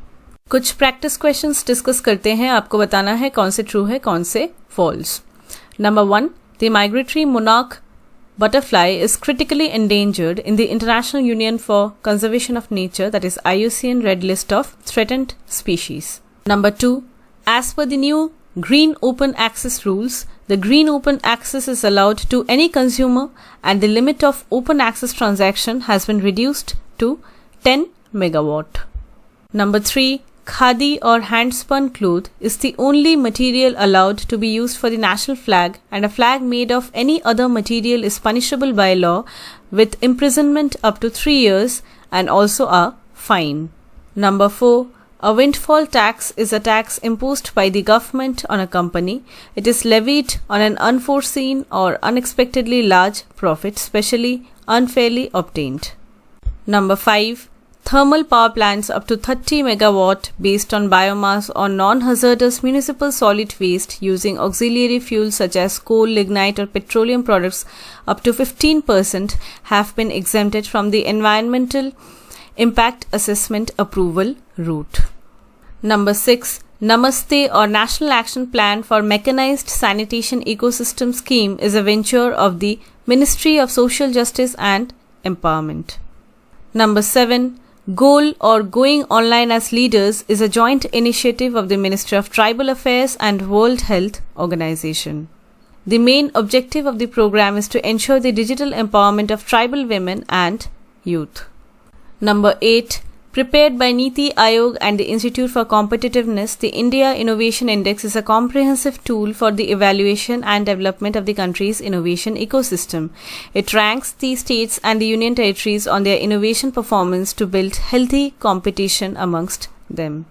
कुछ प्रैक्टिस क्वेश्चंस डिस्कस करते हैं, आपको बताना है कौन से ट्रू है कौन से false. Number 1, the migratory monarch butterfly is critically endangered in the International Union for Conservation of Nature, that is IUCN Red List of Threatened Species. Number 2, as per the new Green Open Access rules, the Green Open Access is allowed to any consumer and the limit of open access transaction has been reduced to 10 megawatt. Number 3, khadi or hand-spun cloth is the only material allowed to be used for the national flag, and a flag made of any other material is punishable by law with imprisonment up to 3 years and also a fine. Number 4, a windfall tax is a tax imposed by the government on a company. It is levied on an unforeseen or unexpectedly large profit, specially unfairly obtained. Number 5, thermal power plants up to 30 megawatt based on biomass or non-hazardous municipal solid waste using auxiliary fuels such as coal, lignite or petroleum products up to 15% have been exempted from the environmental impact assessment approval route. Number 6, Namaste or National Action Plan for Mechanized Sanitation Ecosystem Scheme is a venture of the Ministry of Social Justice and Empowerment. Number 7, Goal or Going Online as Leaders is a joint initiative of the Ministry of Tribal Affairs and World Health Organization. The main objective of the program is to ensure the digital empowerment of tribal women and youth. Number 8, prepared by Niti Aayog and the Institute for Competitiveness, the India Innovation Index is a comprehensive tool for the evaluation and development of the country's innovation ecosystem. It ranks the states and the union territories on their innovation performance to build healthy competition amongst them.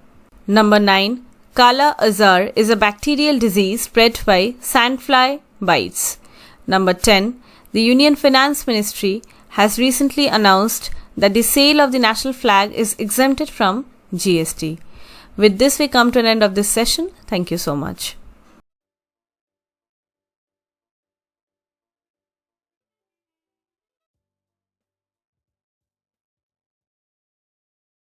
Number 9, Kala Azar is a bacterial disease spread by sandfly bites. Number 10, the Union Finance Ministry has recently announced that the sale of the national flag is exempted from GST. With this, we come to an end of this session. Thank you so much.